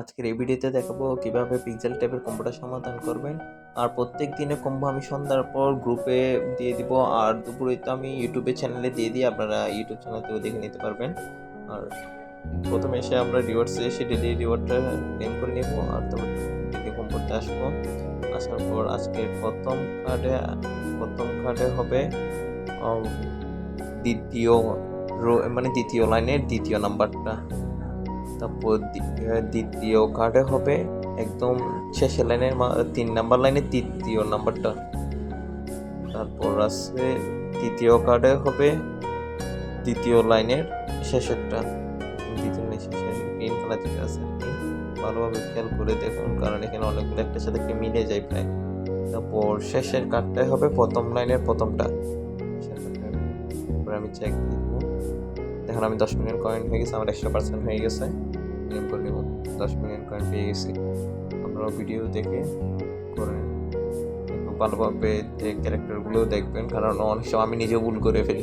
আজকের এই ভিডিওতে দেখাবো কিভাবে পিক্সেল ট্যাবের কম্বোটা সমাধান করবেন। আর প্রত্যেক দিনে কম্বো আমি সন্ধ্যার পর গ্রুপে দিয়ে দিব, আর দুপুরে তো আমি ইউটিউবে চ্যানেলে দিয়ে দিই, আপনারা ইউটিউব চ্যানেলেও দেখে নিতে পারবেন। আর প্রথমে এসে আমরা রিওয়ার্ডসে এসে ডেলি রিওয়ার্ডটা ক্লেম করে নিব, আর তারপর ডেলি কম্বোতে আসবো। আসার পর আজকের প্রথম কার্ডে হবে দ্বিতীয় মানে দ্বিতীয় লাইনের দ্বিতীয় নাম্বারটা। তারপর দ্বিতীয় কার্ডে হবে একদম শেষের লাইনের 3 নাম্বার লাইনের তৃতীয় নাম্বারটা। তারপর আছে তৃতীয় কার্ডে হবে দ্বিতীয় লাইনের শেষেরটা, দ্বিতীয় লাইনের শেষের গ্রিন কালার যেটা আছে আর কি। ভালোভাবে খেয়াল করে দেখুন, কারণ এখানে অনেকগুলো একটার সাথে একটা মিলে যায় প্রায়। তারপর শেষের কার্ডটাই হবে প্রথম লাইনের প্রথমটা। তারপরে আমি চেক দিব, দেখুন আমি 10 মিলিয়ন কয়েন হয়ে গেছে, আমার 100% হয়ে গেছে। ক্লেম করে নেব, 10 মিলিয়ন কয়েন পেয়ে গেছি। আপনারা ভিডিও দেখে করেন, একটু ভালোভাবে ক্যারেক্টারগুলোও দেখবেন, কারণ অনেক সময় আমি নিজে ভুল করে ফেলি।